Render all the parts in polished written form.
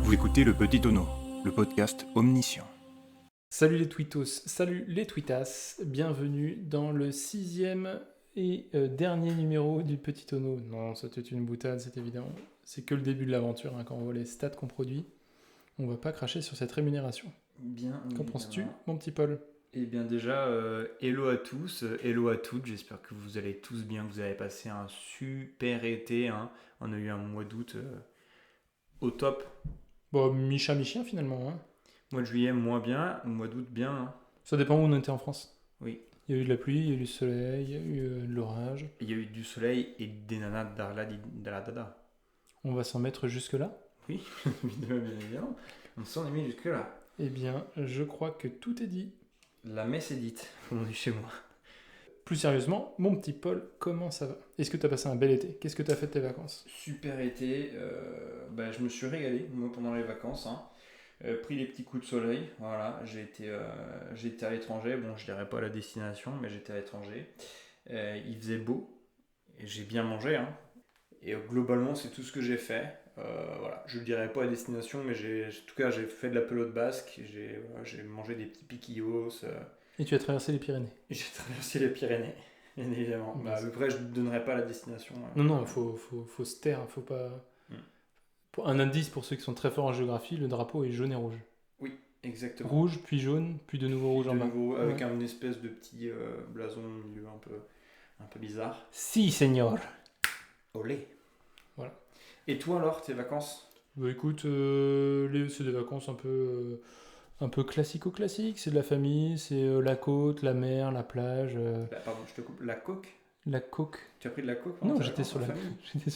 Vous écoutez Le Petit Tonneau, le podcast omniscient. Salut les tweetos, salut les tweetas, bienvenue dans le 6e et dernier numéro du Petit Tonneau. Non, c'était une boutade, c'est évident. C'est que le début de l'aventure, quand on voit les stats qu'on produit. On va pas cracher sur cette rémunération. Bien, Qu'en penses-tu, mon petit Paul ? Eh bien déjà, hello à tous, hello à toutes, j'espère que vous allez tous bien, que vous avez passé un super été, hein. On a eu un mois d'août au top. Bon, mi-chat, mi-chien finalement. Hein. Mois de juillet, moins bien, mois d'août, bien. Hein. Ça dépend où on était en France. Oui. Il y a eu de la pluie, il y a eu du soleil, il y a eu de l'orage. Il y a eu du soleil et des nanas dada. On va s'en mettre jusque-là ? Oui, bien évidemment, on s'en est mis jusque-là. Eh bien, je crois que tout est dit. La messe est dite, comme on dit chez moi. Plus sérieusement, mon petit Paul, comment ça va ? Est-ce que tu as passé un bel été ? Qu'est-ce que tu as fait de tes vacances ? Super été, je me suis régalé, moi, pendant les vacances. Hein. Pris les petits coups de soleil, voilà, j'ai été à l'étranger, bon je dirais pas la destination, mais j'étais à l'étranger. Il faisait beau, et j'ai bien mangé, hein. Et globalement c'est tout ce que j'ai fait. Voilà, je ne dirais pas la destination, mais en tout cas j'ai fait de la pelote basque, j'ai mangé des petits piquillos. Et tu as traversé les Pyrénées ? J'ai traversé les Pyrénées, bien évidemment. À peu près je ne donnerai pas la destination. Non, faut se taire, faut pas... Pour un indice pour ceux qui sont très forts en géographie, le drapeau est jaune et rouge. Oui, exactement. Rouge, puis jaune, puis de nouveau rouge en bas. Avec une espèce de petit blason au milieu un peu bizarre. Si, seigneur. Olé. Voilà. Et toi alors, tes vacances ? Bah écoute, c'est des vacances un peu classico-classiques. C'est de la famille, c'est la côte, la mer, la plage. Pardon, je te coupe. La coque ? La coque. Tu as pris de la coque ? Non, j'étais sur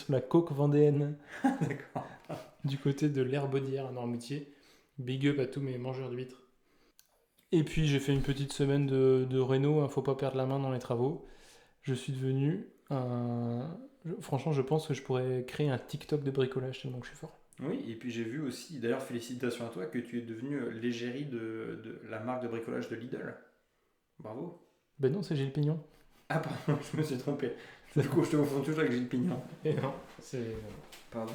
la coque vendéenne. D'accord. Du côté de l'Herbaudière à Noirmoutier. Big up à tous mes mangeurs d'huîtres. Et puis j'ai fait une petite semaine de réno, faut pas perdre la main dans les travaux. Je suis devenu Franchement, je pense que je pourrais créer un TikTok de bricolage tellement que je suis fort. Oui, et puis j'ai vu aussi, d'ailleurs félicitations à toi, que tu es devenu l'égérie de la marque de bricolage de Lidl. Bravo. Ben non, c'est Gilles Pignon. Ah pardon, je me suis trompé. Du coup, je te confonds toujours avec Gilles Pignon. Et non, c'est... Pardon.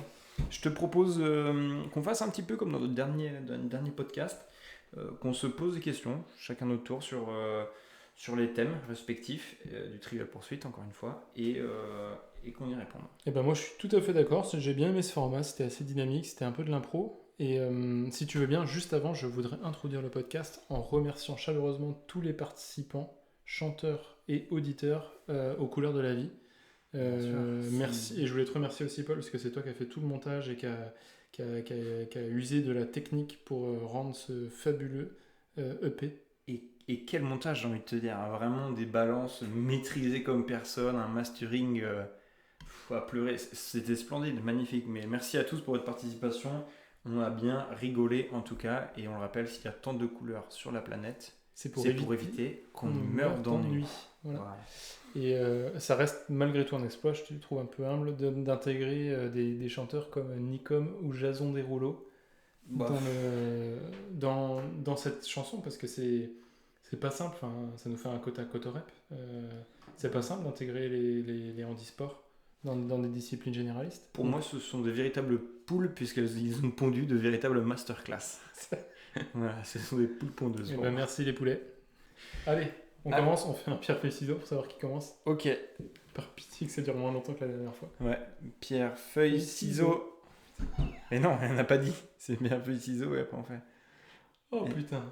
Je te propose qu'on fasse un petit peu comme dans notre dernier podcast, qu'on se pose des questions, chacun notre tour, sur les thèmes respectifs du Trivial Pursuit, encore une fois, et qu'on y réponde. Et ben moi, je suis tout à fait d'accord. J'ai bien aimé ce format, c'était assez dynamique, c'était un peu de l'impro. Et si tu veux bien, juste avant, je voudrais introduire le podcast en remerciant chaleureusement tous les participants, chanteurs et auditeurs aux couleurs de la vie. Merci. Et je voulais te remercier aussi, Paul, parce que c'est toi qui as fait tout le montage et qui a usé de la technique pour rendre ce fabuleux EP. Et quel montage, j'ai envie de te dire, hein, vraiment des balances maîtrisées comme personne, un mastering à pleurer, c'était splendide, magnifique. Mais merci à tous pour votre participation, on a bien rigolé en tout cas, et on le rappelle, s'il y a tant de couleurs sur la planète, c'est pour éviter qu'on meure d'ennui. Voilà. Et ça reste malgré tout un exploit, je te trouve un peu humble, d'intégrer des chanteurs comme Nicom ou Jason Derulo dans cette chanson, parce que c'est pas simple, ça nous fait un côte à côte au rap. C'est pas simple d'intégrer les handisports dans des disciplines généralistes. Pour moi, ce sont des véritables poules, puisqu'ils ont pondu de véritables masterclass. Voilà, ce sont des poules pondeuses. Et merci les poulets. Allez, on commence, on fait un pierre feuille ciseaux pour savoir qui commence. Ok. Par pitié que ça dure moins longtemps que la dernière fois. Ouais, pierre feuille ciseaux. Mais non, on n'a pas dit. C'est pierre feuille ciseaux et après on fait. Oh putain.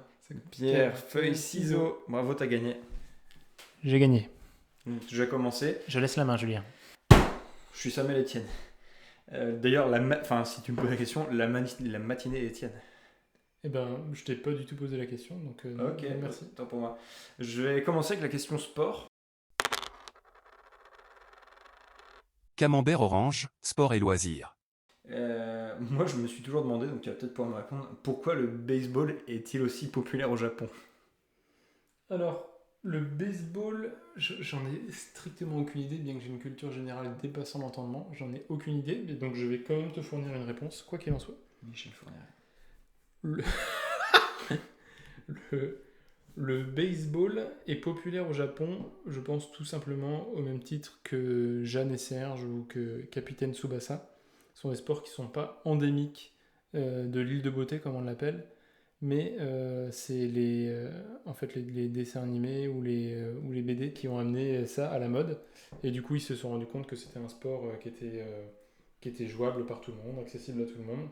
Pierre feuille ciseaux. Bravo, t'as gagné. J'ai gagné. Tu as commencé. Je laisse la main, Julien. Je suis Samuel Etienne. D'ailleurs, si tu me poses la question, la matinée est Etienne. Eh ben, je t'ai pas du tout posé la question, donc ok, merci. Tant pour moi. Je vais commencer avec la question sport. Camembert orange, sport et loisirs. Moi, je me suis toujours demandé, donc tu vas peut-être pouvoir me répondre, pourquoi le baseball est-il aussi populaire au Japon ? Alors, le baseball, j'en ai strictement aucune idée, bien que j'ai une culture générale dépassant l'entendement, j'en ai aucune idée, mais donc je vais quand même te fournir une réponse, quoi qu'il en soit. Michel Fournier. Le baseball est populaire au Japon, je pense tout simplement au même titre que Jeanne et Serge ou que Capitaine Tsubasa. Ce sont des sports qui ne sont pas endémiques de l'île de beauté, comme on l'appelle. Mais c'est en fait les dessins animés ou les BD qui ont amené ça à la mode. Et du coup, ils se sont rendus compte que c'était un sport qui était jouable par tout le monde, accessible à tout le monde,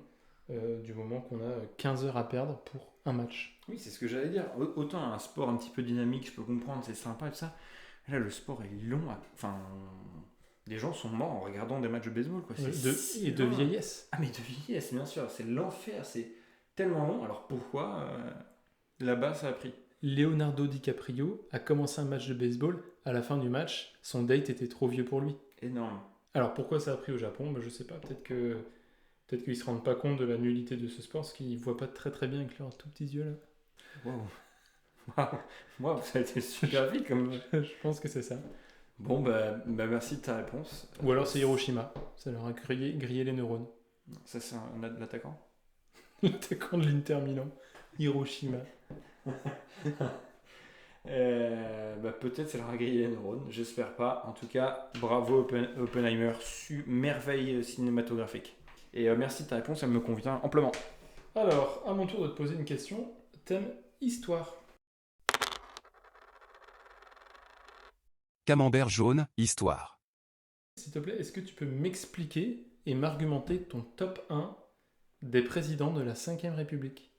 du moment qu'on a 15 heures à perdre pour un match. Oui, c'est ce que j'allais dire. Autant un sport un petit peu dynamique, je peux comprendre, c'est sympa et tout ça. Là, le sport est long. Enfin, les gens sont morts en regardant des matchs de baseball, quoi. Et de vieillesse. Ah, mais de vieillesse, bien sûr. C'est l'enfer. C'est tellement long. Alors pourquoi là-bas ça a pris? Leonardo DiCaprio a commencé un match de baseball. À la fin du match, son date était trop vieux pour lui. Énorme. Alors pourquoi ça a pris au Japon? Je sais pas. Peut-être qu'ils se rendent pas compte de la nullité de ce sport, parce qu'ils voient pas très très bien avec leurs tout petits yeux là. Wow, ça a été super vite comme. Je pense que c'est ça. Bon, bah merci de ta réponse. Ou alors c'est Hiroshima. Ça leur a grillé les neurones. Ça, c'est l'attaquant. L'attaquant de l'Inter Milan. Hiroshima. Peut-être ça leur a grillé les neurones, j'espère pas. En tout cas, bravo Oppenheimer, merveille cinématographique. Et merci de ta réponse, elle me convient amplement. Alors, à mon tour de te poser une question. Thème histoire. Camembert jaune, histoire. S'il te plaît, est-ce que tu peux m'expliquer et m'argumenter ton top 1 des présidents de la 5ème République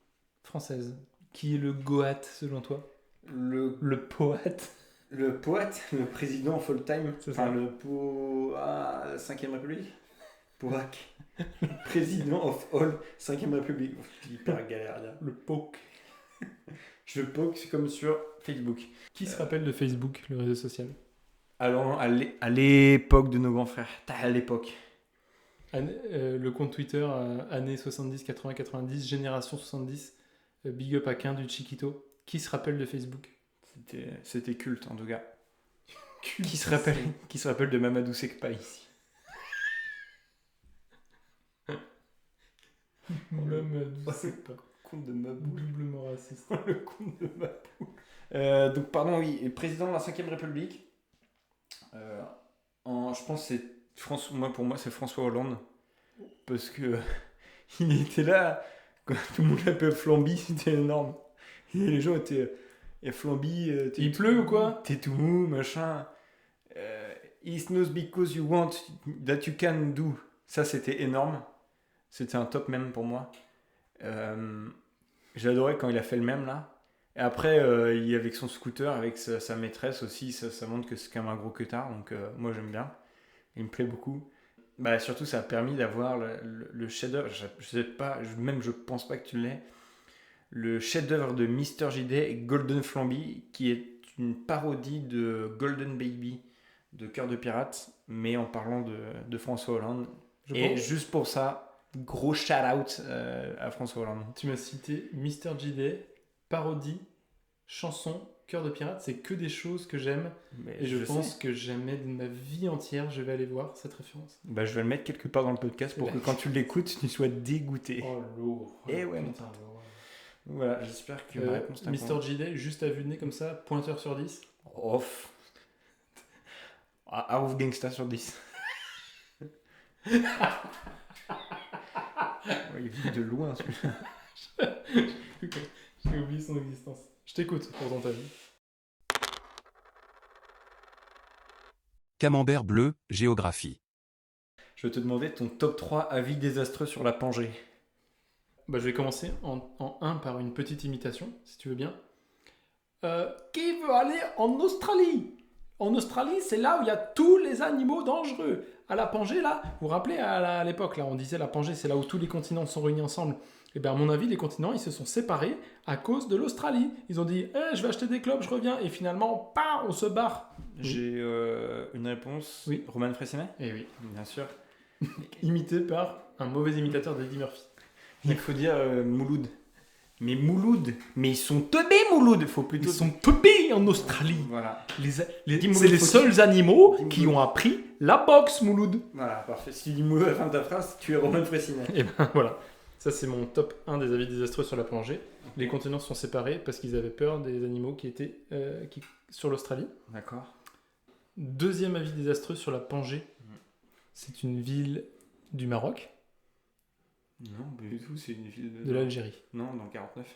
française? Qui est le Goat selon toi? Le poète. Le poète, le président full-time, C'est ça. La 5ème République. Poac. Président of all 5ème République. Hyper galère là. Le poke. Je poke, c'est comme sur Facebook. Qui se rappelle de Facebook, le réseau social? Alors, à l'époque de nos grands frères. À l'époque. Le compte Twitter, années 70, 80, 90, génération 70, big up à Quin du Chiquito. Qui se rappelle de Facebook? C'était culte en tout cas. Qui se rappelle de Mamadou Sekpa ici? Mamadou Sekpa. Compte de Mabou. Doublement raciste. Le compte de Mabou. Donc pardon, oui, président de la 5ème République. Je pense que c'est pour moi c'est François Hollande. Parce que il était là quand tout le monde l'appelait Flamby, c'était énorme. Et les gens étaient Flamby, Il pleut ou quoi? t'es tout mou, machin. It knows because you want that you can do. Ça c'était énorme. C'était un top même pour moi. J'adorais quand il a fait le même là. Et après, il est avec son scooter, avec sa maîtresse aussi, ça montre que c'est quand même un gros queutard, donc moi j'aime bien. Il me plaît beaucoup. Surtout, ça a permis d'avoir le chef-d'œuvre, je sais pas, je pense pas que tu l'aies, le chef-d'œuvre de Mr. JD et Golden Flamby, qui est une parodie de Golden Baby de Cœur de Pirate, mais en parlant de François Hollande. Juste pour ça, gros shout-out à François Hollande. Tu m'as cité Mr. JD, parodie, chanson, Cœur de Pirate, c'est que des choses que j'aime. Et je pense que jamais de ma vie entière, je vais aller voir cette référence. Je vais le mettre quelque part dans le podcast pour que quand tu l'écoutes, tu sois dégoûté. Oh lourd. Et ouais, putain, voilà, j'espère que ma réponse t'a Mr. JD, juste à vue de nez comme ça, pointeur sur 10. Off. Arrow Gangsta sur 10. Il vit de loin celui-là. J'ai oublié son existence. Je t'écoute pour ton avis. Camembert bleu, géographie. Je vais te demander ton top 3 avis désastreux sur la Pangée. Je vais commencer en 1 par une petite imitation, si tu veux bien. Qui veut aller en Australie? En Australie, c'est là où il y a tous les animaux dangereux. À la Pangée, là, vous vous rappelez, à l'époque, là, on disait la Pangée, c'est là où tous les continents sont réunis ensemble. Et bien, à mon avis, les continents, ils se sont séparés à cause de l'Australie. Ils ont dit, je vais acheter des clopes, je reviens. Et finalement, on se barre. J'ai une réponse. Oui. Roman Fressinet? Eh oui. Bien sûr. Imité par un mauvais imitateur d'Eddie Murphy. Il faut dire Mouloud. Mais Mouloud, mais ils sont teubés Mouloud. Faut plutôt. Ils sont teubés en Australie. Voilà. C'est les seuls animaux qui ont appris la boxe, Mouloud. Voilà, parfait. Si tu dis Mouloud à la fin de ta phrase, tu es Roman Fressinet. Et ben voilà. Ça, c'est mon top 1 des avis désastreux sur la Pangée. Les continents sont séparés parce qu'ils avaient peur des animaux qui étaient sur l'Australie. D'accord. Deuxième avis désastreux sur la Pangée. C'est une ville du Maroc. Non, pas du tout, c'est une ville De l'Algérie. Non, dans le 49.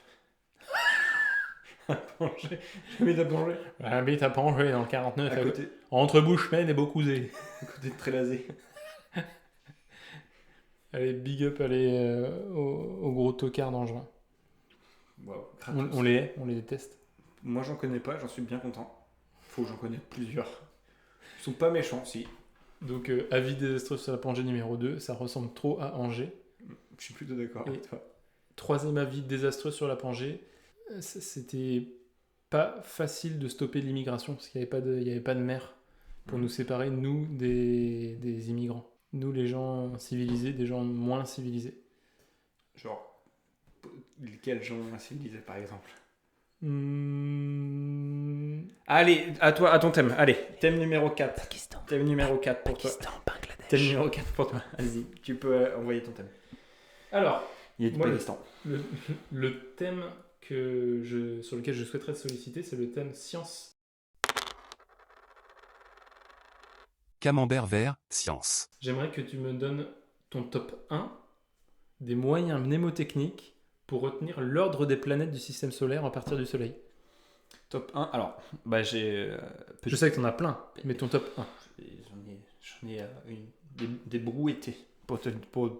À Pangée. J'habite à Pangée. J'habite à Pangée dans le 49, À côté, entre Bouchemen et Beaucouzé. à côté de Trélazé. Allez, big up au gros tocard d'Angevin. Waouh, On les déteste. Moi, j'en connais pas, j'en suis bien content. Faut que j'en connaisse plusieurs. Ils sont pas méchants, si. Donc, avis désastreux sur la Pangée numéro 2, ça ressemble trop à Angers. Je suis plutôt d'accord Et- avec toi. Troisième avis désastreux sur la Pangée, c'était pas facile de stopper l'immigration parce qu'il n'y avait pas de mer pour nous séparer, nous, des immigrants. Nous, les gens civilisés, des gens moins civilisés. Genre, quels gens civilisés, par exemple? Allez, à toi, à ton thème. Allez, thème numéro 4. Pakistan. Thème numéro 4 pour toi. Bangladesh. Thème numéro 4 pour toi. Vas-y, tu peux envoyer ton thème. Alors, Il y a du Moi, Pakistan. le thème sur lequel je souhaiterais te solliciter, c'est le thème science. Camembert vert, science. J'aimerais que tu me donnes ton top 1 des moyens mnémotechniques pour retenir l'ordre des planètes du système solaire à partir du Soleil. Top 1. Alors, bah j'ai. Je sais que tu en as plein, mais ton top 1. J'en ai des brouettés, pour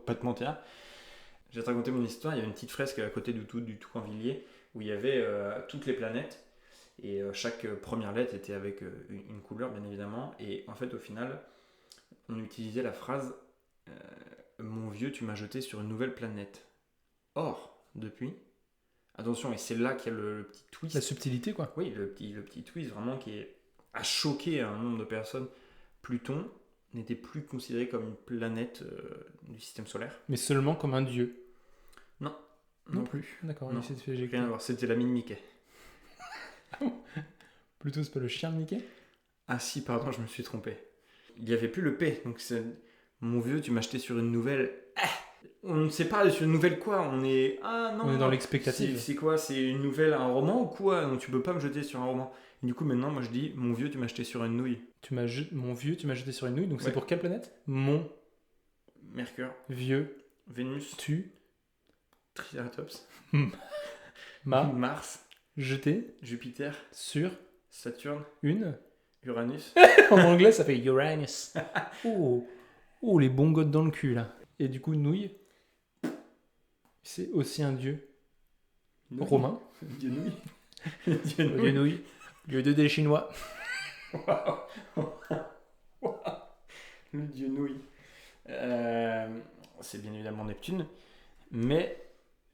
pas te mentir. Je vais te raconter mon histoire. Il y a une petite fresque à côté du Toucanvilliers où il y avait toutes les planètes. Et chaque première lettre était avec une couleur, bien évidemment. Et en fait, au final, on utilisait la phrase mon vieux, tu m'as jeté sur une nouvelle planète. Or, depuis, attention, et c'est là qu'il y a le petit twist. La subtilité, quoi. Oui, le petit twist vraiment a choqué un nombre de personnes. Pluton n'était plus considéré comme une planète du système solaire. Mais seulement comme un dieu. Non plus. D'accord, Non. il s'est fait éjecter. Rien à voir, c'était l'ami de Mickey. Plutôt, c'est pas le chien de Mickey? Ah si, pardon, je me suis trompé. Il n'y avait plus le P, donc c'est... Mon vieux, tu m'as jeté sur une nouvelle... on ne sait pas sur une nouvelle quoi, on est... Ah non, On est dans l'expectative. C'est quoi? C'est une nouvelle, un roman ou quoi? Non, tu peux pas me jeter sur un roman. Et du coup, maintenant, moi je dis, mon vieux, tu m'as jeté sur une nouille. Mon vieux, tu m'as jeté sur une nouille, donc Ouais. c'est pour quelle planète? Mon Mercure, vieux, Vénus, tu Triceratops, m'as Mars, jeté Jupiter, sur Saturne, une... Uranus. En anglais, ça fait Uranus. Oh, les bons godes dans le cul, là. Et du coup, nouille, c'est aussi un dieu romain. Dieu nouille. Dieu Dieu nouille. nouille, dieu des Chinois. Le dieu nouille. C'est bien évidemment Neptune. Mais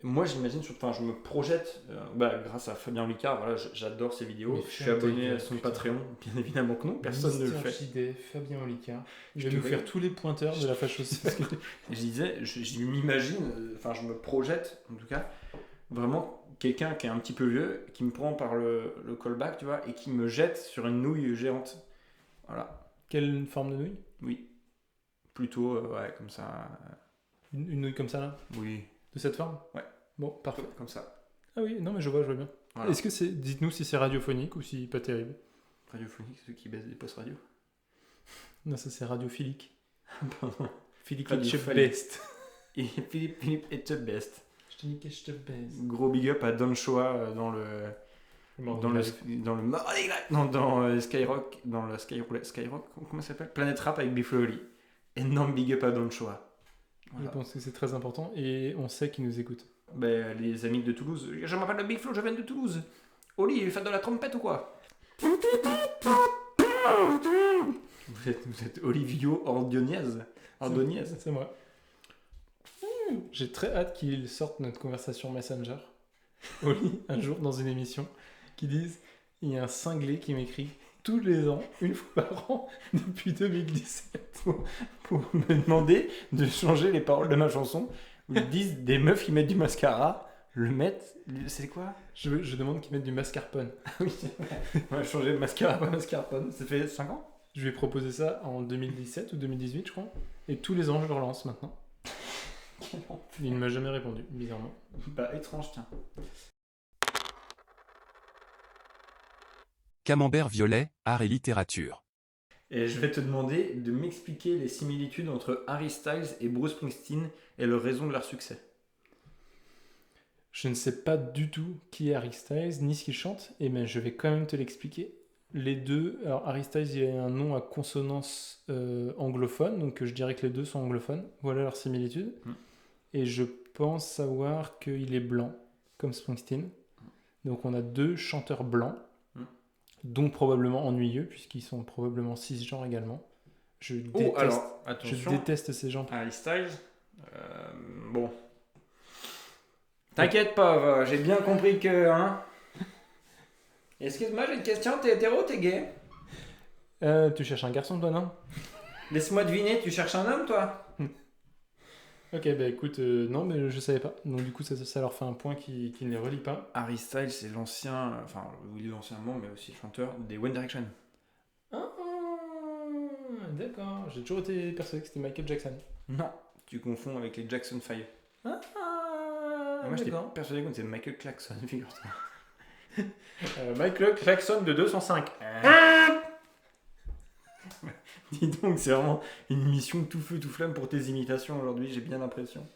moi j'imagine, enfin je me projette, grâce à Fabien Olicard, voilà, j'adore ses vidéos. Mais Je suis ferme ta abonné gueule, à son putain. Patreon, bien évidemment que non, personne ne le fait. JD, Fabien Olicard. Je Je vais te nous faire ré- tous les pointeurs de la fachosphère. Et je disais, je m'imagine, enfin je me projette en tout cas, vraiment quelqu'un qui est un petit peu vieux, qui me prend par le callback, tu vois, et qui me jette sur une nouille géante. Voilà, Quelle forme de nouille? oui. Plutôt, ouais, comme ça. Une nouille comme ça, là? Oui, De cette forme? Ouais. Bon, parfait. comme ça. Ah oui, non, mais je vois bien. Voilà. Est-ce que c'est... Dites-nous si c'est radiophonique ou si pas terrible. Radiophonique, ceux qui baissent des postes radio. Non, ça c'est radiophilique. Pardon. Philique Radiophonique. best. Et Philippe est the best. Je te nique, je te baise. Gros big up à Don Choa dans le Skyrock, dans le Skyrock, comment ça s'appelle? Planet Rap avec Big Flo et Oli. Énorme big up à Don Choa. Voilà. Je pense que c'est très important et on sait qu'ils nous écoutent. Ben, les amis de Toulouse. Je m'appelle le Big Flo, je viens de Toulouse. Oli, il fait de la trompette ou quoi? Vous êtes Olivio Ordonez. C'est moi. J'ai très hâte qu'il sorte notre conversation Messenger. Oli, un jour dans une émission, qui dise il y a un cinglé qui m'écrit tous les ans, une fois par an, depuis 2017. Pour me demander de changer les paroles de ma chanson. Où ils disent des meufs qui mettent du mascara, le mettent. C'est quoi? Je demande qu'ils mettent du mascarpone. Oui, c'est vrai. On va changer de mascara, pas mascarpone. Ça fait 5 ans? Je lui ai proposé ça en 2017 ou 2018, je crois. Et tous les ans, je le relance maintenant. Il ne m'a jamais répondu, bizarrement. Bah, étrange, tiens. Camembert violet, art et littérature. Et je vais te demander de m'expliquer les similitudes entre Harry Styles et Bruce Springsteen et leur raison de leur succès. Je ne sais pas du tout qui est Harry Styles, ni ce qu'il chante, et mais je vais quand même te l'expliquer. Les deux, alors Harry Styles, il a un nom à consonance anglophone, donc je dirais que les deux sont anglophones. Voilà leur similitude. Et je pense savoir qu'il est blanc, comme Springsteen. Donc on a deux chanteurs blancs, dont probablement ennuyeux, puisqu'ils sont probablement cisgenres également. Je déteste ces gens. Harry Styles, bon. T'inquiète pas, j'ai bien compris que... Hein. Excuse-moi, j'ai une question, t'es hétéro, t'es gay? Tu cherches un garçon, toi, non? Laisse-moi deviner, tu cherches un homme, toi? Ok, bah écoute, non, mais je savais pas. Donc du coup, ça leur fait un point qui ne les relie pas. Harry Styles, c'est l'ancien, enfin, oui, l'ancien membre, mais aussi le chanteur des One Direction. Ah, d'accord. J'ai toujours été persuadé que c'était Michael Jackson. Non, tu confonds avec les Jackson 5. Moi, j'étais persuadé que c'était Michael Clarkson, figure-toi. Michael Jackson de 205. Dis donc, c'est vraiment une mission tout feu tout flamme pour tes imitations aujourd'hui, j'ai bien l'impression.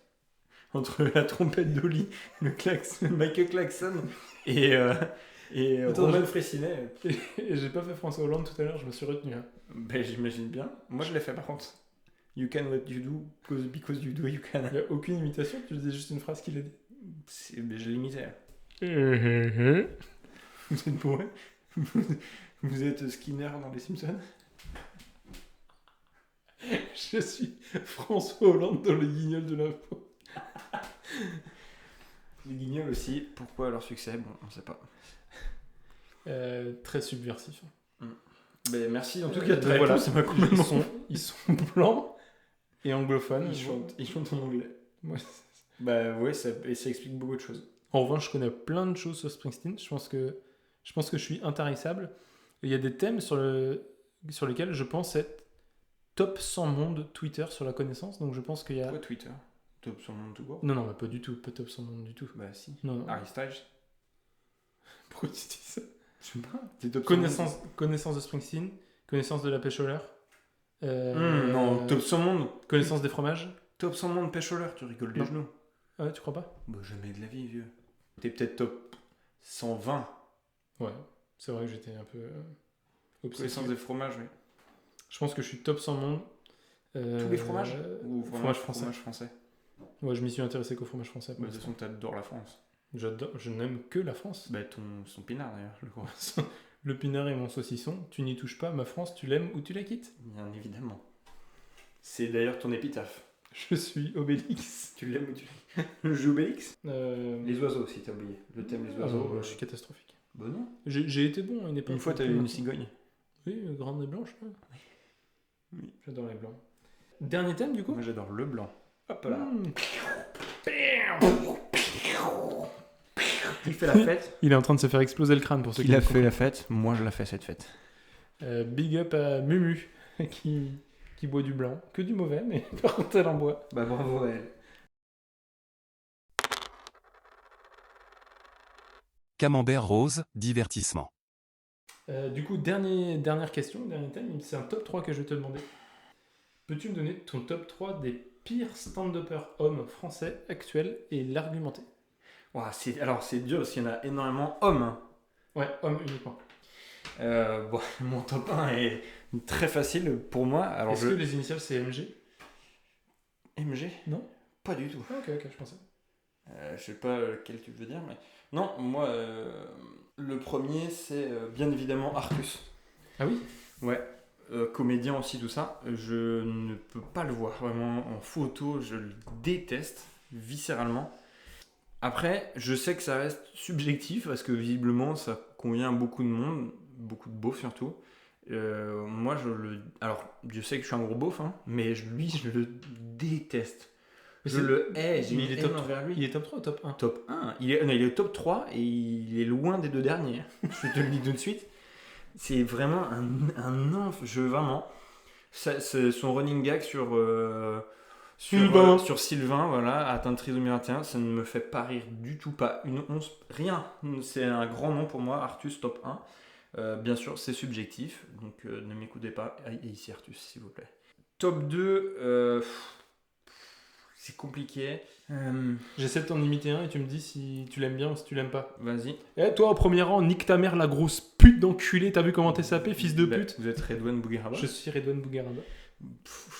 Entre la trompette d'Oli, le klaxon, Michael Clarkson et Roman Fressinet. Et j'ai pas fait François Hollande tout à l'heure, je me suis retenu. Hein. Ben, j'imagine bien. Moi, je l'ai fait par contre. You can what you do, because you do, you can. Il n'y a aucune imitation, tu disais juste une phrase qu'il a dit. Ben, je l'imitais. Vous êtes bourré? Vous êtes Skinner dans Les Simpsons? Je suis François Hollande dans le guignol de l'info. Les Guignols aussi, pourquoi leur succès? Bon, on sait pas. Très subversif. Ben, merci en tout cas. Voilà, ça m'a complètement... ils sont blancs et anglophones. Ils chantent en anglais. Ouais. Bah ouais, ça explique beaucoup de choses. En revanche, je connais plein de choses sur Springsteen. Je pense que je suis intarissable. Il y a des thèmes sur lesquels je pense être top 100 monde Twitter sur la connaissance. Donc je pense qu'il y a... Pourquoi Twitter? Top 100 monde tout court? Non, pas du tout. Pas top 100 monde du tout. Bah si. Non. Harry Styles? Pourquoi tu dis ça? Je sais pas. T'es top 100 Connaissance de Springsteen. Connaissance de la pêche au leurre. Non, top 100 monde. Connaissance des fromages. Top 100 monde pêche au leurre, tu rigoles des genoux. Ah ouais, tu crois pas? Bah jamais de la vie, vieux. T'es peut-être top 120. Ouais, c'est vrai que j'étais un peu obsédé. Connaissance des fromages, oui. Je pense que je suis top 100 monde. Tous les fromages? Ou fromage français. Fromage français. Ouais, je m'y suis intéressé qu'au fromage français. Bah, de toute façon, t'adores la France. Je n'aime que la France. Bah son pinard d'ailleurs, je crois. Le pinard et mon saucisson, tu n'y touches pas. Ma France, tu l'aimes ou tu la quittes. Bien évidemment. C'est d'ailleurs ton épitaphe. Je suis Obélix. Tu l'aimes ou tu l'aimes? Le jeu Obélix? Les Les oiseaux aussi, t'as oublié. Le thème des oiseaux. je suis catastrophique. Bah non. J'ai été bon à une époque. Une fois, t'as eu une cigogne. Oui, grande et blanche. Là. Oui. J'adore les blancs. Dernier thème du coup. Moi, j'adore le blanc. Hop là. Il fait la fête. Il est en train de se faire exploser le crâne pour ceux qui Il a fait la fête. Moi, je la fais cette fête. Big up à Mumu qui boit du blanc. Que du mauvais, mais par contre, elle en boit. Bah bravo à elle. Camembert rose, divertissement. Du coup, dernière question, dernier thème. C'est un top 3 que je vais te demander. Peux-tu me donner ton top 3 des pires stand-uppers hommes français actuels et l'argumenter? Ouah, c'est dur parce qu'il y en a énormément hommes. Hein. Ouais, hommes uniquement. Bon, mon top 1 est très facile pour moi. Alors Est-ce que les initiales c'est MG? MG? Non. Pas du tout. Ah, ok, je pensais. Je sais pas lequel tu veux dire, mais... Non, moi, le premier, c'est bien évidemment Artus. Ah oui? Ouais. Comédien aussi, tout ça. Je ne peux pas le voir vraiment en photo. Je le déteste viscéralement. Après, je sais que ça reste subjectif parce que visiblement, ça convient à beaucoup de monde, beaucoup de beaufs surtout. Moi, alors, je sais que je suis un gros beauf, hein, mais lui, je le déteste. Je le hais, j'ai une haine envers lui. Il est top 3 ou top 1? Top 1. Il est top 3 et il est loin des deux derniers. Je te le dis tout de suite. C'est vraiment un enf. Vraiment. Son running gag sur Sylvain, voilà, atteint de trisomie 21, ça ne me fait pas rire du tout, pas une once, rien. C'est un grand nom pour moi, Artus top 1. Bien sûr, c'est subjectif, donc ne m'écoutez pas. Et ici Artus, s'il vous plaît. Top 2, c'est compliqué. J'essaie de t'en imiter un et tu me dis si tu l'aimes bien ou si tu l'aimes pas. Vas-y. Eh, toi, au premier rang, nique ta mère, la grosse pute d'enculé. T'as vu comment t'es sapé, fils de pute? Vous êtes Redouane Bougueraba. Je suis Redouane Bougueraba.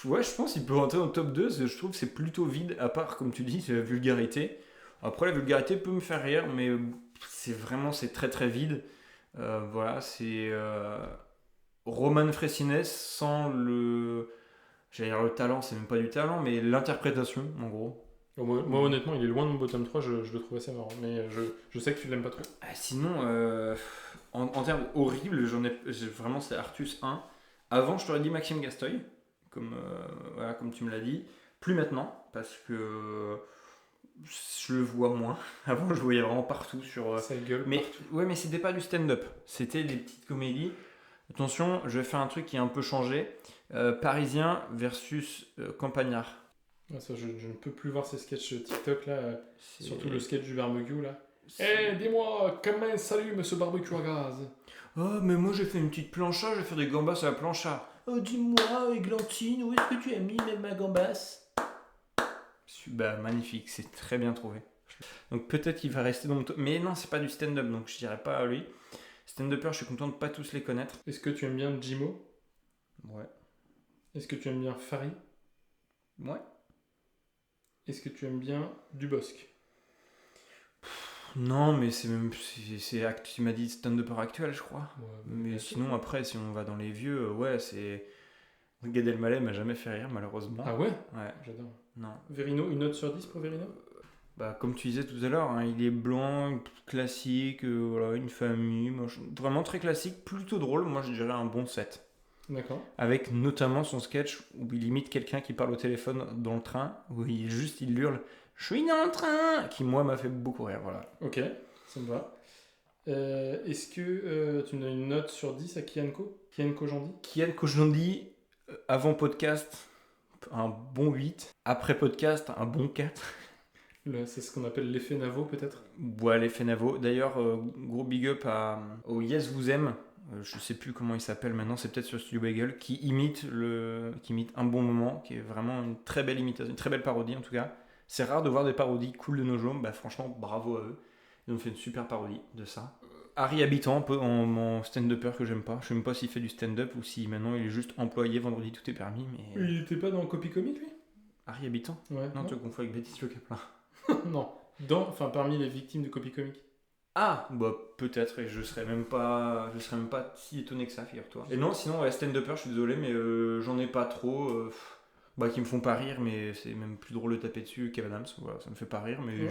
Ouais, je pense qu'il peut rentrer dans le top 2, parce que je trouve que c'est plutôt vide, à part, comme tu dis, c'est la vulgarité. Après, la vulgarité peut me faire rire, mais c'est très très vide. Voilà, c'est Roman Frécines sans j'allais dire le talent, c'est même pas du talent, mais l'interprétation, en gros. Bon, moi, honnêtement, il est loin de mon bottom 3, je le trouve assez marrant. Mais je sais que tu l'aimes pas trop. Sinon, en termes horribles, vraiment, c'est Artus 1. Avant, je t'aurais dit Maxime Gasteuil, comme tu me l'as dit. Plus maintenant, parce que je le vois moins. Avant, je le voyais vraiment partout sur. Ça gueule Mais partout. ouais, mais c'était pas du stand-up. C'était des petites comédies. Attention, je vais faire un truc qui a un peu changé. Parisien versus Campagnard. Ah, ça, je ne peux plus voir ces sketchs TikTok là. C'est- Surtout le sketch du barbecue là. c'est- Eh, dis-moi, comment salut monsieur barbecue à gaz? Oh, mais moi j'ai fait une petite plancha, je vais faire des gambas à la plancha. Oh, dis-moi, Églantine, où est-ce que tu as mis ma gambasse? Bah, magnifique, c'est très bien trouvé. Donc peut-être qu'il va rester dans mon top. Mais non, c'est pas du stand-up, donc je dirais pas à lui. Stand-upper, je suis content de pas tous les connaître. Est-ce que tu aimes bien Jimo? Ouais. Est-ce que tu aimes bien Fari? Ouais. Est-ce que tu aimes bien Dubosc? Non, mais tu m'as dit stand-upper actuel, je crois. Ouais, Mais sinon, après, si on va dans les vieux, ouais, c'est. Gad Elmaleh m'a jamais fait rire, malheureusement. Ah ouais? Ouais, J'adore. non. Verino, une note sur 10 pour Verino? Bah, comme tu disais tout à l'heure, hein, il est blanc, classique, voilà, une famille, vraiment très classique, plutôt drôle. Moi, je dirais un bon 7. D'accord. Avec notamment son sketch où il imite quelqu'un qui parle au téléphone dans le train, où il hurle « Je suis dans le train !» qui, moi, m'a fait beaucoup rire, voilà. Ok, ça me va. Est-ce que tu me donnes une note sur 10 à Kianko Jandy? Kian Kojandi, avant podcast, un bon 8. Après podcast, un bon 4. C'est ce qu'on appelle l'effet Navo peut-être? Ouais, l'effet Navo. D'ailleurs, gros big up au Yes Vous Aime. Je sais plus comment il s'appelle maintenant, c'est peut-être sur Studio Bagel, qui imite Un Bon Moment, qui est vraiment une très belle imitation, une très belle parodie en tout cas. C'est rare de voir des parodies cool de nos jours, bah franchement bravo à eux. Ils ont fait une super parodie de ça. Harry Habitant, un peu en stand-upper que j'aime pas. Je sais même pas s'il fait du stand-up ou si maintenant il est juste employé, vendredi tout est permis. Mais Il était pas dans Copy Comic lui? Harry Habitant? Ouais. Non, tu confonds avec Baptiste Le Caplin. Non. Parmi les victimes de Copy Comic. Ah, bah peut-être, et je serais même pas si étonné que ça, figure-toi. Et non, sinon, ouais, stand-upper, je suis désolé, mais j'en ai pas trop, qui me font pas rire, mais c'est même plus drôle de taper dessus. Kev Adams, voilà, ça me fait pas rire, mais Ouais.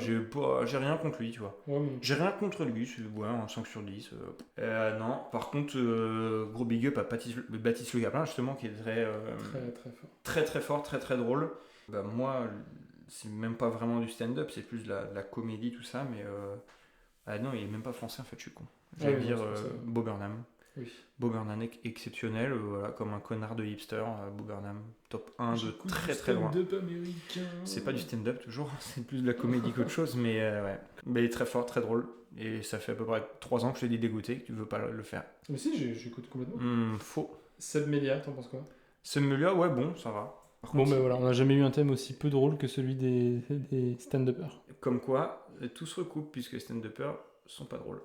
j'ai rien contre lui, tu vois. Ouais, mais... J'ai rien contre lui, c'est un 5 sur 10. Non, par contre, gros big up à Baptiste Le Caplin, justement, qui est très très fort. très très fort, très très drôle. Bah moi, c'est même pas vraiment du stand-up, c'est plus de la comédie, tout ça, mais... Ah non, il est même pas français en fait, je suis con. J'allais dire Bo Burnham. Oui. Bo Burnham exceptionnel, voilà, comme un connard de hipster, Bo Burnham, top 1 de très très loin. Stand-up américain. C'est pas du stand-up toujours, c'est plus de la comédie qu'autre chose, mais ouais. Mais il est très fort, très drôle, et ça fait à peu près 3 ans que je t'ai dit dégoûté, que tu veux pas le faire. Mais si, j'écoute complètement. Faux. Seb Melia, t'en penses quoi? Celui-là, ouais, bon, ça va. Par Bon, contre, ben voilà, on n'a jamais eu un thème aussi peu drôle que celui des stand-uppers. comme quoi, tout se recoupe, puisque les stand-uppers sont pas drôles.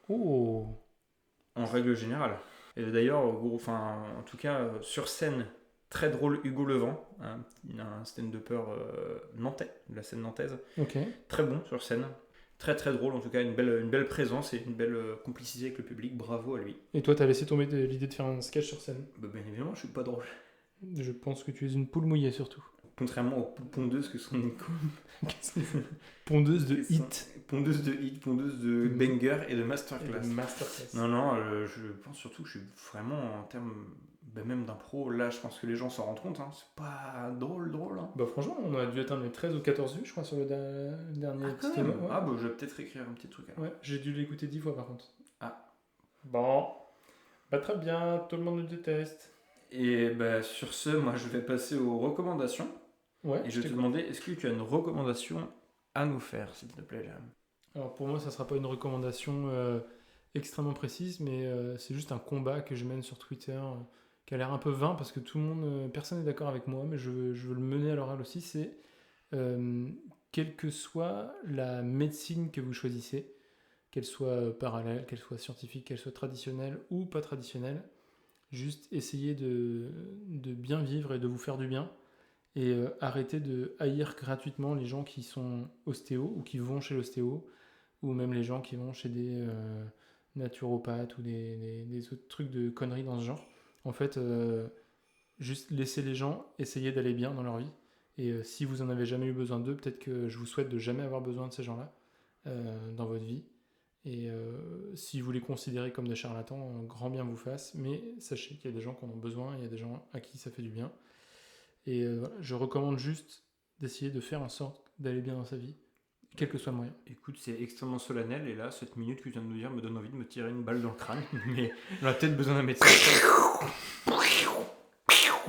Oh! En règle générale. Et d'ailleurs, en tout cas, sur scène, très drôle Hugo Levent, un stand-upper nantais, de la scène nantaise. Ok. Très bon sur scène. Très très drôle, en tout cas, une belle présence et une belle complicité avec le public. Bravo à lui. Et toi, t'as laissé tomber l'idée de faire un sketch sur scène? Bah, bien évidemment, je suis pas drôle. Je pense que tu es une poule mouillée surtout. Contrairement aux pondeuses que sont Nico. Pondeuse de hit. Pondeuse de banger et de masterclass. Masterclass. Non, je pense surtout que je suis vraiment en termes même d'impro, là je pense que les gens s'en rendent compte, hein. C'est pas drôle. Hein. Bah franchement, on a dû atteindre les 13 ou 14 vues, je crois, sur le dernier Quand petit même. ouais. Ah bah je vais peut-être écrire un petit truc alors. Ouais, j'ai dû l'écouter 10 fois par contre. Ah. Bon. Bah très bien, tout le monde nous déteste. Et bah sur ce, moi je vais passer aux recommandations. Ouais. Et je vais te demander, est-ce que tu as une recommandation à nous faire, s'il te plaît, Jérôme? Alors pour moi, ça sera pas une recommandation extrêmement précise, mais c'est juste un combat que je mène sur Twitter qui a l'air un peu vain parce que tout le monde, personne n'est d'accord avec moi, mais je veux le mener à l'oral aussi. C'est quelle que soit la médecine que vous choisissez, qu'elle soit parallèle, qu'elle soit scientifique, qu'elle soit traditionnelle ou pas traditionnelle, juste essayez de bien vivre et de vous faire du bien. Et arrêtez de haïr gratuitement les gens qui sont ostéos ou qui vont chez l'ostéo, ou même les gens qui vont chez des naturopathes ou des autres trucs de conneries dans ce genre. En fait, juste laissez les gens essayer d'aller bien dans leur vie. Et si vous en avez jamais eu besoin d'eux, peut-être que je vous souhaite de jamais avoir besoin de ces gens-là dans votre vie. Et si vous les considérez comme des charlatans, grand bien vous fasse. Mais sachez qu'il y a des gens qui en ont besoin, il y a des gens à qui ça fait du bien. Et voilà, je recommande juste d'essayer de faire en sorte d'aller bien dans sa vie, quel que soit le moyen. Écoute, c'est extrêmement solennel, et là, cette minute que tu viens de nous dire me donne envie de me tirer une balle dans le crâne, mais on a peut-être besoin d'un médecin.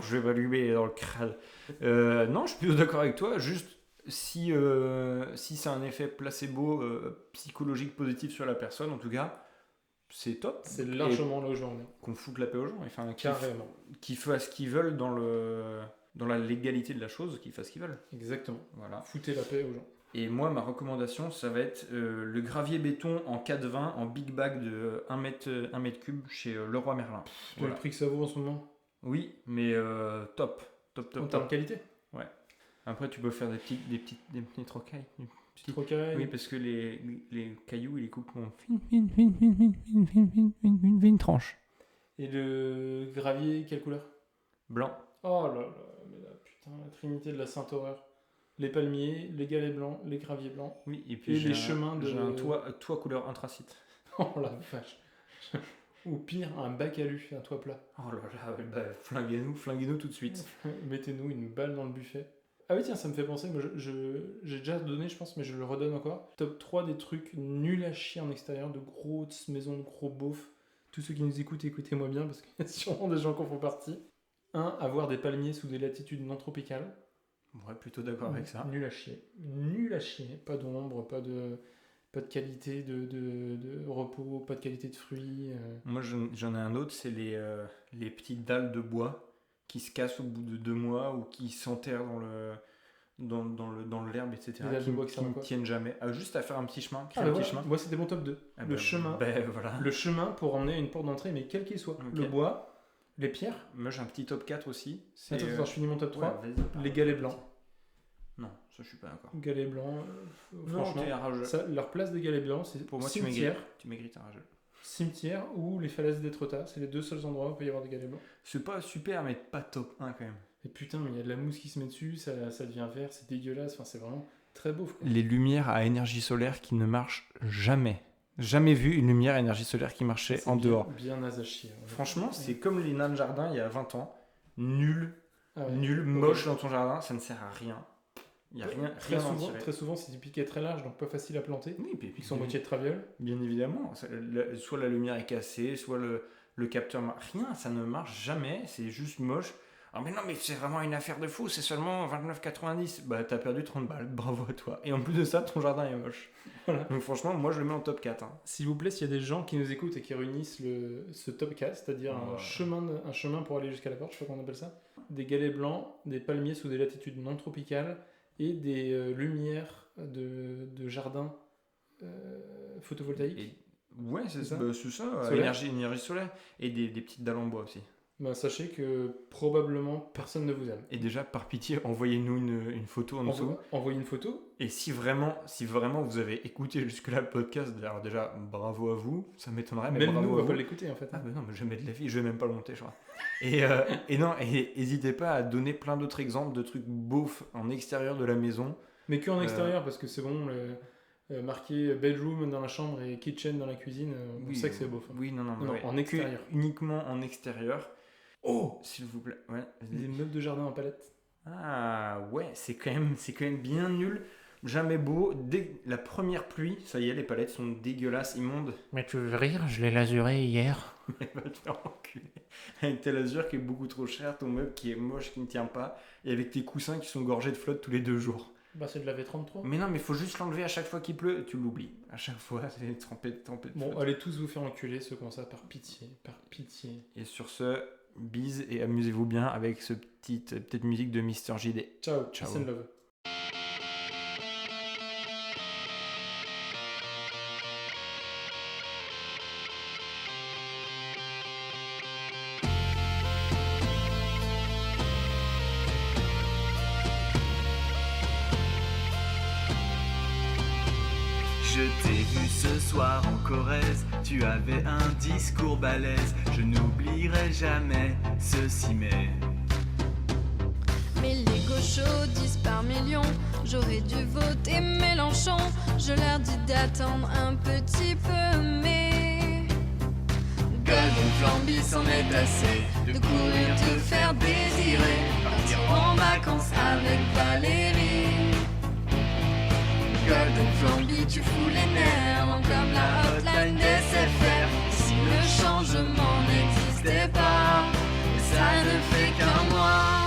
Je vais m'allumer dans le crâne. Non, je suis plutôt d'accord avec toi, juste si c'est un effet placebo psychologique positif sur la personne, en tout cas, c'est top. C'est largement là où je veux en venir. Qu'on foute la paix aux gens, enfin, Carrément. qu'ils fassent ce qu'ils veulent dans la légalité de la chose, qu'ils fassent ce qu'ils veulent. Exactement. Voilà. Foutez la paix aux gens. Et moi, ma recommandation, ça va être le gravier béton en 4,20 en big bag de 1 mètre cube chez Leroy Merlin. Tu as le prix que ça vaut en ce moment Oui, mais top. en termes de qualité. Après, tu peux faire des petits trocailles. Petit rocaille. Oui, parce que les cailloux, ils les coupent en fine tranche. Et le gravier, quelle couleur? Blanc. Oh là là, mais là, putain, la trinité de la sainte horreur. Les palmiers, les galets blancs, les graviers blancs. Oui, et puis Et j'ai les chemins de... j'ai un toit couleur anthracite. Oh la vache. Ou pire, un bac alu, un toit plat. Oh là là, bah, flinguez-nous tout de suite. Mettez-nous une balle dans le buffet. Ah oui, tiens, ça me fait penser, moi j'ai déjà donné, je pense, mais je le redonne encore. Top 3 des trucs nuls à chier en extérieur, de grosses maisons, de gros beaufs. Tous ceux qui nous écoutent, écoutez-moi bien, parce qu'il y a sûrement des gens qui en font partie. 1. Avoir des palmiers sous des latitudes non tropicales. Ouais, plutôt d'accord avec ça. Nul à chier. Nul à chier. Pas d'ombre, pas de qualité de repos, pas de qualité de fruits. Moi, j'en ai un autre, c'est les petites dalles de bois qui se cassent au bout de 2 mois ou qui s'enterrent dans l'herbe, etc. Les dalles de bois qui qui servent à ne quoi tiennent jamais. Juste à faire un petit chemin. Ah, Un bah petit voilà. chemin. Moi, c'était mon top 2. Ah le bah, chemin. Voilà. Le chemin pour emmener à une porte d'entrée, mais quel qu'il soit. Ok. Le bois, les pierres. Moi, j'ai un petit top 4 aussi. C'est, Attends, je finis mon top 3. ouais, vas-y. Les galets blancs. Non, ça, je suis pas d'accord. Galets blancs, Non, franchement, t'es un rageux. ça, leur place des galets blancs, c'est Pour moi, cimetière, tu maigris, t'es un rageux. cimetière ou les falaises d'Étretat. C'est les deux seuls endroits où il peut y avoir des galets blancs. C'est pas super, mais pas top 1 quand même. Et putain, mais il y a de la mousse qui se met dessus, ça devient vert, c'est dégueulasse. Enfin, c'est vraiment très beau. Quoi. Les lumières à énergie solaire qui ne marchent jamais. Jamais vu une lumière à énergie solaire qui marchait C'est en bien- dehors. Bien naze à chier. Franchement, c'est comme les nains de jardin il y a 20 ans. Nul, Ah ouais. nul, moche dans ton jardin, ça ne sert à rien. Il n'y a rien Très à en souvent, tirer. très souvent, c'est du piquet très large, donc pas facile à planter. Oui, puis Ils sont moitié de traviole. bien évidemment. Soit la lumière est cassée, soit le capteur marche. Rien, ça ne marche jamais, c'est juste moche. Ah mais non, mais c'est vraiment une affaire de fou, c'est seulement 29,90. Bah t'as perdu 30 balles, bravo à toi. Et en plus de ça, ton jardin est moche. Voilà. Donc franchement, moi je le mets en top 4. Hein. S'il vous plaît, s'il y a des gens qui nous écoutent et qui réunissent ce top 4, c'est-à-dire Ouais. un chemin pour aller jusqu'à la porte, je sais pas comment on appelle ça, des galets blancs, des palmiers sous des latitudes non tropicales et des lumières de jardin photovoltaïques. Et... Ouais, c'est ça. ça, Solaire. énergie solaire. Et des petites dalles en bois aussi. Ben, sachez que probablement personne ne vous aime. Et déjà, par pitié, envoyez-nous une photo en dessous. Envoyez une photo. Et si vraiment vous avez écouté jusque-là le podcast, alors déjà, bravo à vous, ça m'étonnerait, mais Même bravo nous, on à va pas vous. l'écouter en fait. Ah bah non, mais jamais de la vie, je vais même pas le monter, je crois. Et non, et n'hésitez pas à donner plein d'autres exemples de trucs beaufs en extérieur de la maison. Mais que en extérieur, parce que c'est bon, marqué bedroom dans la chambre et kitchen dans la cuisine, on sait que c'est beau. Oui, non, Non, ouais. en extérieur. Uniquement en extérieur. Oh, s'il vous plaît. Ouais. Des meubles de jardin en palette. Ah ouais, c'est quand même bien nul. Jamais beau. Dès la première pluie, ça y est, les palettes sont dégueulasses, immondes. Mais tu veux rire, je l'ai lasuré hier. Mais va te faire enculer. Avec ta lasure qui est beaucoup trop chère, ton meuble qui est moche, qui ne tient pas, et avec tes coussins qui sont gorgés de flotte tous les 2 jours. Bah, c'est de la V33. Mais non, mais il faut juste l'enlever à chaque fois qu'il pleut. Tu l'oublies. À chaque fois, c'est trempé de Bon, flotte. allez tous vous faire enculer, ceux comme ça, par pitié. Par pitié. Et sur ce, bise et amusez-vous bien avec ce petite musique de Mister JD. Ciao, Ciao. peace and love. Je t'ai vu ce soir en Corrèze, tu avais un discours balèze, je n'oublierai jamais ceci Mais les gauchos disent par millions, j'aurais dû voter Mélenchon. Je leur dis d'attendre un petit peu, mais Golden Flamby s'en est assez de courir te faire désirer, partir en vacances avec Valérie. Golden Flamby, tu fous les nerfs, comme la hotline des SFR. Si le changement n'existait pas, ça ne fait qu'un mois.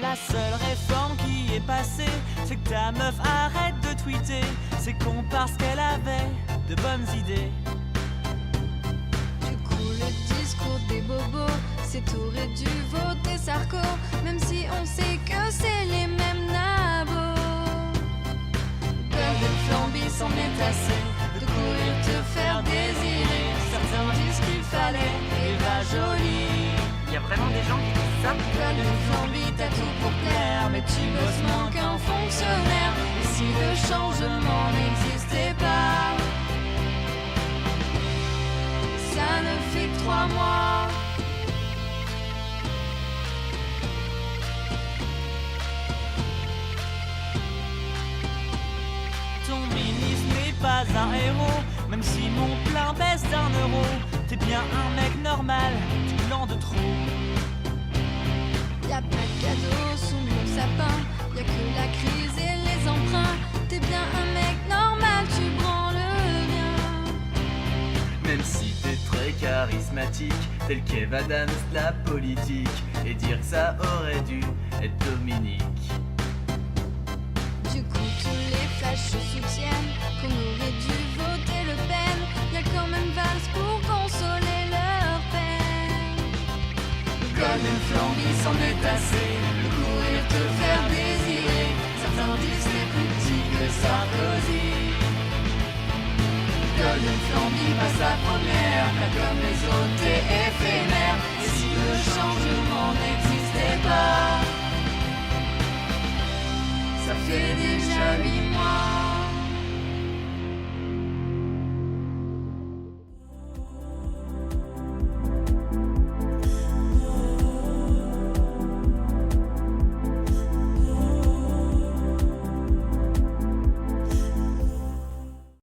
La seule réforme qui est passée, c'est que ta meuf arrête de tweeter. C'est con parce qu'elle avait de bonnes idées. du coup le discours des bobos, c'est t'aurais dû voter Sarko, même si on sait que c'est les mêmes nabos. Golden Flamby s'en est assez de courir te faire désirer. Certains disent qu'il fallait Eva Jolie. Y a vraiment des gens qui disent ça? Golden Flamby, t'as tout pour plaire, mais tu bosses moins qu'un fonctionnaire. Et si le changement n'existait pas, ça ne fait que 3 mois. Ton ministre n'est pas un héros, même si mon plein baisse d'€1. T'es bien un mec normal, du blanc de trop. Y'a pas de cadeaux sous mon sapin, y'a que la crise et les emprunts. T'es bien un mec normal, tu branles bien. Même si t'es très charismatique, tel qu'Eve Adams de la politique, et dire que ça aurait dû être Dominique. Du coup tous les flashs se soutiennent qu'on aurait dû voter Le Pen. Y'a quand même Valls pour consoler leur peine. Golden Flamby s'en est assez de courir te faire désirer. Certains disent t'es plus petit que Sarkozy. Golden Flamby passe la première, car comme les autres t'es éphémère. Et si le changement n'existait pas, ça fait déjà 8